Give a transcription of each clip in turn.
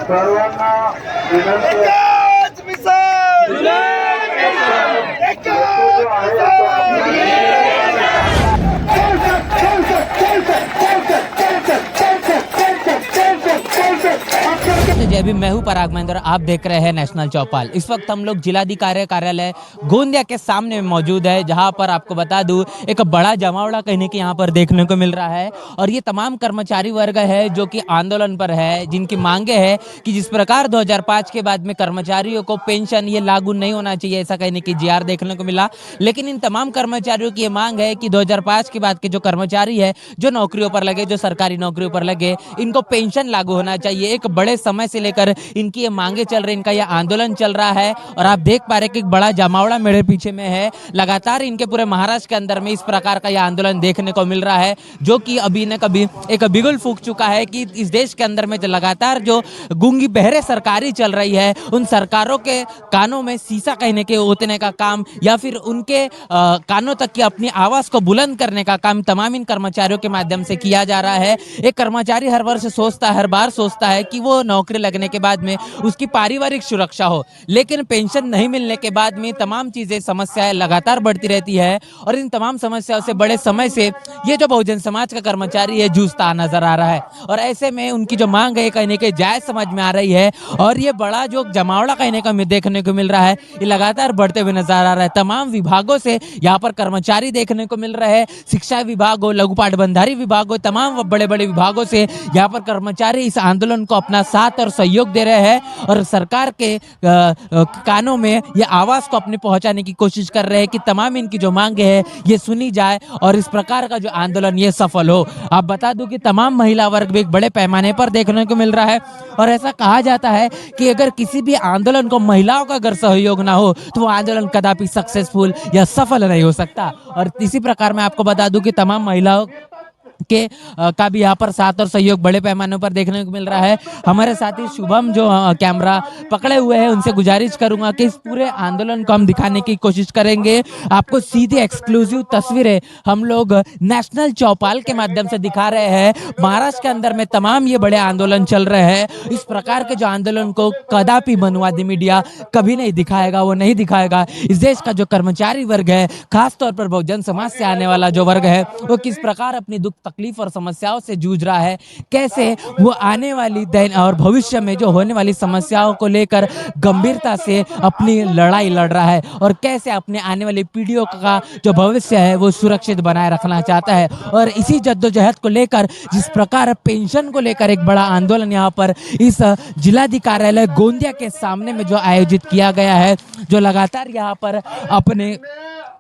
सर्वांना विनंती आहे. एकच मिसाल एकच जय भीम, मैं हूं पराग महेंद्र, आप देख रहे हैं नेशनल चौपाल। इस वक्त हम लोग जिलाधिकारी कार्यालय गोंदिया के सामने मौजूद है, जहां पर आपको बता दूं एक बड़ा जमावड़ा कहने के यहां पर देखने को मिल रहा है। और ये तमाम कर्मचारी वर्ग है जो कि आंदोलन पर है, जिनकी मांगे है कि जिस प्रकार 2005 के बाद में कर्मचारियों को पेंशन ये लागू नहीं होना चाहिए, ऐसा कहने की जीआर देखने को मिला। लेकिन इन तमाम कर्मचारियों की ये मांग है कि 2005 के बाद के जो कर्मचारी है, जो नौकरियों पर लगे, जो सरकारी नौकरियों पर लगे, इनको पेंशन लागू होना चाहिए। एक बड़े समय से लेकर इनकी ये मांगे चल रही, इनका ये आंदोलन चल रहा है। और आप देख पा रहे कि एक बड़ा जमावड़ा मेरे पीछे में है। लगातार इनके पूरे महाराष्ट्र के अंदर में इस प्रकार का यह आंदोलन देखने को मिल रहा है, जो कि अभी न कभी एक बिगुल फूंक चुका है कि इस देश के अंदर में जो लगातार जो गूंगी बहरे सरकारी चल रही है, उन सरकारों के कानों में शीशा कहने के उतने का काम या फिर उनके कानों तक की अपनी आवाज को बुलंद करने का काम तमाम इन कर्मचारियों के माध्यम से किया जा रहा है। एक कर्मचारी हर वर्ष सोचता है, हर बार सोचता है कि वो नौकरी लगने के बाद में उसकी पारिवारिक सुरक्षा हो, लेकिन पेंशन नहीं मिलने के बाद में तमाम चीजें समस्याएं लगातार बढ़ती रहती है। और इन तमाम समस्याओं से बड़े समय से ये जो बहुजन समाज का कर्मचारी है जूझता नजर आ रहा है। और ऐसे में उनकी जो मांग है कहने के जायज समझ में आ रही है। और ये बड़ा जो जमावड़ा कहने का देखने को मिल रहा है, ये लगातार बढ़ते हुए नजर आ रहा है। तमाम विभागों से यहाँ पर कर्मचारी देखने को मिल रहे हैं, शिक्षा विभाग हो, लघु पाटबंधारी विभाग हो, तमाम बड़े बड़े विभागों से यहाँ पर कर्मचारी इस आंदोलन को अपना साथ और सहयोग दे रहे हैं। और सरकार के कानों में ये आवाज को अपने पहुंचाने की कोशिश कर रहे हैं कि तमाम इनकी जो मांगे है ये सुनी जाए और इस प्रकार का जो आंदोलन ये सफल हो। आप बता दूं कि तमाम महिला वर्ग भी एक बड़े पैमाने पर देखने को मिल रहा है। और ऐसा कहा जाता है कि अगर किसी भी आंदोलन को महिलाओं का अगर सहयोग ना हो तो वो आंदोलन कदापि सक्सेसफुल या सफल नहीं हो सकता। और इसी प्रकार मैं आपको बता दूं कि तमाम महिलाओं के का भी यहाँ पर साथ और सहयोग बड़े पैमाने पर देखने को मिल रहा है। हमारे साथी शुभम जो कैमरा पकड़े हुए हैं, उनसे गुजारिश करूंगा कि इस पूरे आंदोलन को हम दिखाने की कोशिश करेंगे। आपको सीधी एक्सक्लूसिव तस्वीरें हम लोग नेशनल चौपाल के माध्यम से दिखा रहे हैं। महाराष्ट्र के अंदर में तमाम ये बड़े आंदोलन चल रहे हैं। इस प्रकार के जो आंदोलन को कदापि मनवादी मीडिया कभी नहीं दिखाएगा, वो नहीं दिखाएगा। इस देश का जो कर्मचारी वर्ग है, खासतौर पर बहुजन समाज से आने वाला जो वर्ग है, वो किस प्रकार अपनी दुख तकलीफ और समस्याओं से जूझ रहा है, कैसे वो आने वाली दिन और भविष्य में जो होने वाली समस्याओं को लेकर गंभीरता से अपनी लड़ाई लड़ रहा है और कैसे अपने आने वाली पीढ़ियों का जो भविष्य है वो सुरक्षित बनाए रखना चाहता है। और इसी जद्दोजहद को लेकर जिस प्रकार पेंशन को लेकर एक बड़ा आंदोलन यहाँ पर इस जिलाधिकारी गोंदिया के सामने में जो आयोजित किया गया है, जो लगातार यहाँ पर अपने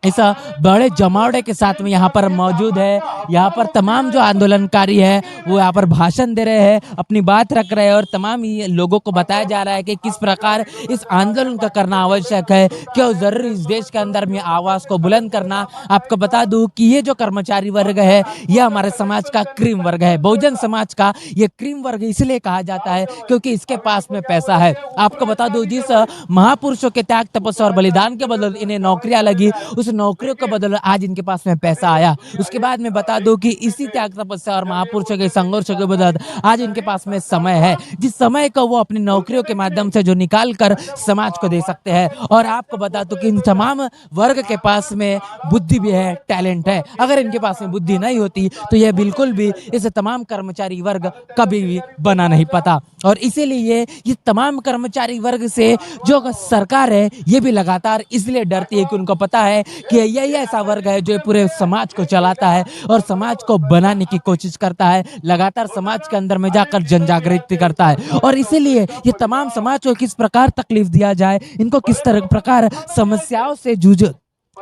इस बड़े जमावड़े के साथ में यहाँ पर मौजूद है। यहाँ पर तमाम जो आंदोलनकारी है वो यहाँ पर भाषण दे रहे हैं, अपनी बात रख रहे हैं और तमाम ये लोगों को बताया जा रहा है कि किस प्रकार इस आंदोलन का करना आवश्यक है, क्यों जरूरी इस देश के अंदर में आवाज को बुलंद करना। आपको बता दूं कि ये जो कर्मचारी वर्ग है ये हमारे समाज का क्रीम वर्ग है। बहुजन समाज का ये क्रीम वर्ग इसलिए कहा जाता है क्योंकि इसके पास में पैसा है। आपको बता दूं जिस महापुरुषों के त्याग तपस्या और बलिदान के बदले इन्हें नौकरियां लगी, उस नौकरियों के बदले आज इनके पास में पैसा आया। उसके बाद में बता दो कि इसी त्याग तपस्या और महापुरुषों के संघर्ष के बदले आज इनके पास में समय है, जिस समय को वो अपनी नौकरियों के माध्यम से जो निकाल कर समाज को दे सकते हैं। और आपको बता दो कि इन तमाम वर्ग के पास में बुद्धि भी है, टैलेंट है। अगर इनके पास में बुद्धि नहीं होती तो यह बिल्कुल भी इस तमाम कर्मचारी वर्ग कभी भी बना नहीं पाता। और इसीलिए ये तमाम कर्मचारी वर्ग से जो सरकार है ये भी लगातार इसलिए डरती है कि उनको पता है कि यही ऐसा वर्ग है जो पूरे समाज को चलाता है और समाज को बनाने की कोशिश करता है, लगातार समाज के अंदर में जाकर जन जागृति करता है। और इसीलिए ये तमाम समाज को किस प्रकार तकलीफ दिया जाए, इनको किस तरह प्रकार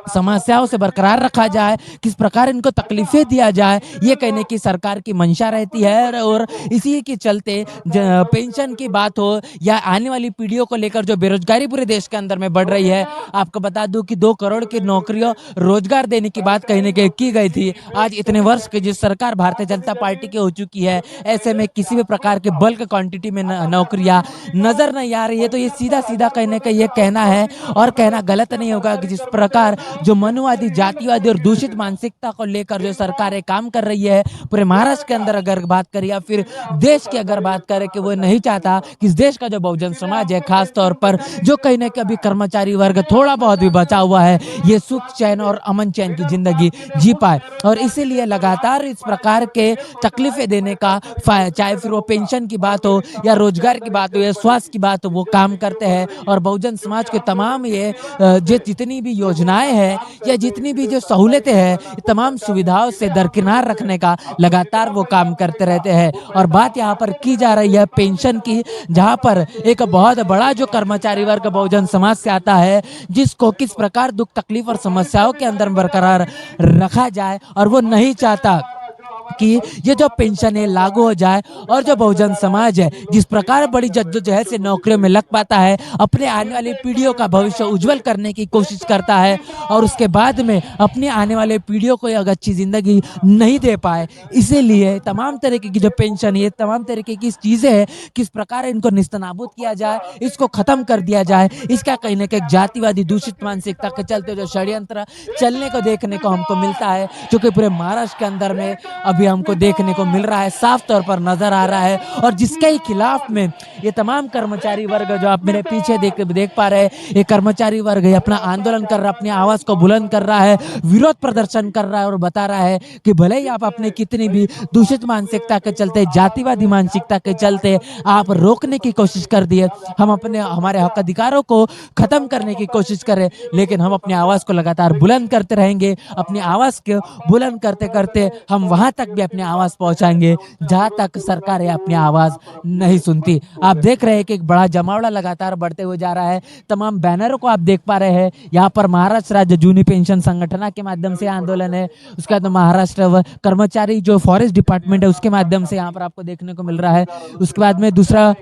समस्याओं से बरकरार रखा जाए, किस प्रकार इनको तकलीफें दिया जाए, ये कहने की सरकार की मंशा रहती है। और इसी के चलते पेंशन की बात हो या आने वाली पीढ़ियों को लेकर जो बेरोजगारी पूरे देश के अंदर में बढ़ रही है, आपको बता दूं कि 2 करोड़ की नौकरियों रोजगार देने की बात कहने की गई थी। आज इतने वर्ष की जिस सरकार भारतीय जनता पार्टी की हो चुकी है, ऐसे में किसी भी प्रकार के बल्क क्वांटिटी में नौकरियां नजर नहीं आ रही है। तो ये सीधा सीधा कहने का ये कहना है और कहना गलत नहीं होगा कि जिस प्रकार जो मनुवादी, जातिवादी और दूषित मानसिकता को लेकर जो सरकारें काम कर रही है पूरे महाराष्ट्र के अंदर अगर बात करें या फिर देश की अगर बात करें कि वो नहीं चाहता कि इस देश का जो बहुजन समाज है, खास तौर पर जो कहीं ना कहीं कर्मचारी वर्ग थोड़ा बहुत भी बचा हुआ है, ये सुख चैन और अमन चैन की जिंदगी जी पाए। और इसीलिए लगातार इस प्रकार के तकलीफें देने का, चाहे फिर वो पेंशन की बात हो या रोजगार की बात हो या स्वास्थ्य की बात हो, वो काम करते हैं। और बहुजन समाज के तमाम ये जो जितनी भी योजनाएं हैं या जितनी भी जो सहूलतें हैं, तमाम सुविधाओं से दरकिनार रखने का लगातार वो काम करते रहते हैं। और बात यहाँ पर की जा रही है पेंशन की, जहाँ पर एक बहुत बड़ा जो कर्मचारी वर्ग बहुजन समाज से आता है, जिसको किस प्रकार दुख तकलीफ और समस्याओं के अंदर बरकरार रखा जाए, और वो नहीं चाहता कि ये जो पेंशन है लागू हो जाए। और जो बहुजन समाज है जिस प्रकार बड़ी जद्दोजहद से नौकरियों में लग पाता है, अपने आने वाली पीढ़ियों का भविष्य उज्जवल करने की कोशिश करता है, और उसके बाद में अपनी आने वाले पीढ़ियों को एक अच्छी जिंदगी नहीं दे पाए, इसीलिए तमाम तरीके की जो पेंशन है, तमाम तरीके की चीजें हैं, किस प्रकार इनको निस्तनाबूद किया जाए, इसको खत्म कर दिया जाए, इसका कहीं ना कहीं जातिवादी दूषित मानसिकता के चलते जो षड्यंत्र चलने को देखने को हमको मिलता है, जो कि पूरे महाराष्ट्र के अंदर में अभी हमको देखने को मिल रहा है, साफ तौर पर नजर आ रहा है। और जिसके ही खिलाफ में ये तमाम कर्मचारी वर्ग जो आप मेरे पीछे देख पा रहे हैं, ये कर्मचारी वर्ग अपना आंदोलन कर रहा है, अपनी आवाज को बुलंद कर रहा है, विरोध प्रदर्शन कर रहा है और बता रहा है कि भले ही आप अपने कितनी भी दूषित मानसिकता के चलते, जातिवादी मानसिकता के चलते आप रोकने की कोशिश कर दिए, हम अपने हमारे हक अधिकारों को खत्म करने की कोशिश करें, लेकिन हम अपनी आवाज को लगातार बुलंद करते रहेंगे। अपनी आवाज को बुलंद करते करते हम वहां तक भी अपनी आवाज पहुंचाएंगे जहां तक सरकारें अपनी आवाज नहीं सुनती। आप देख रहे हैं कि एक बड़ा जमावड़ा लगातार बढ़ते हुए जा रहा है। तमाम बैनरों को आप देख पा रहे हैं। यहाँ पर महाराष्ट्र राज्य जूनी पेंशन संगठन के माध्यम से आंदोलन है, उसके बाद महाराष्ट्र कर्मचारी जो फॉरेस्ट डिपार्टमेंट है उसके माध्यम से यहाँ पर आपको देखने को मिल रहा है। उसके बाद में दूसरा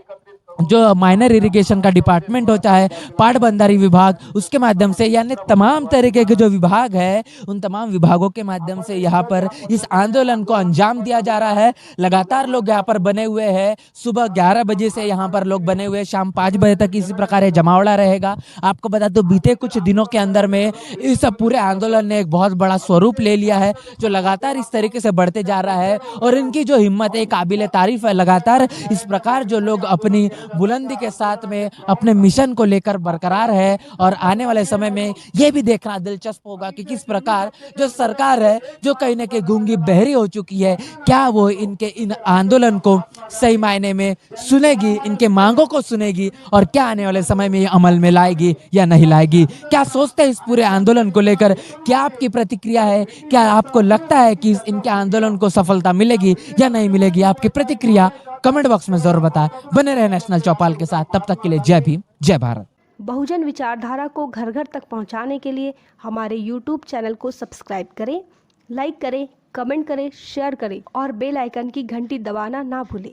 जो माइनर इरिगेशन का डिपार्टमेंट होता है, पाटबंधारी विभाग, उसके माध्यम से, यानी तमाम तरीके के जो विभाग है उन तमाम विभागों के माध्यम से यहाँ पर इस आंदोलन को अंजाम दिया जा रहा है। लगातार लोग यहाँ पर बने हुए हैं, सुबह 11 बजे से यहाँ पर लोग बने हुए हैं, शाम 5 बजे तक इसी प्रकार जमावड़ा रहेगा। आपको बता दो बीते कुछ दिनों के अंदर में इस पूरे आंदोलन ने एक बहुत बड़ा स्वरूप ले लिया है, जो लगातार इस तरीके से बढ़ते जा रहा है। और इनकी जो हिम्मत है काबिल तारीफ है। लगातार इस प्रकार जो लोग अपनी बुलंदी के साथ में अपने मिशन को लेकर बरकरार है, और आने वाले समय में यह भी देखना दिलचस्प होगा कि किस प्रकार जो सरकार है जो कहीं ना कहीं गूंगी बहरी हो चुकी है, क्या वो इनके इन आंदोलन को सही मायने में सुनेगी, इनके मांगों को सुनेगी, और क्या आने वाले समय में ये अमल में लाएगी या नहीं लाएगी। क्या सोचते हैं इस पूरे आंदोलन को लेकर, क्या आपकी प्रतिक्रिया है? क्या आपको लगता है कि इनके आंदोलन को सफलता मिलेगी या नहीं मिलेगी? आपकी प्रतिक्रिया कमेंट बॉक्स में जरूर बताएं। बने रहे नेशनल चौपाल के साथ, तब तक के लिए जय भीम, जय भारत। बहुजन विचारधारा को घर घर तक पहुंचाने के लिए हमारे YouTube चैनल को सब्सक्राइब करें, लाइक करें, कमेंट करें, शेयर करें और बेल आइकन की घंटी दबाना ना भूलें।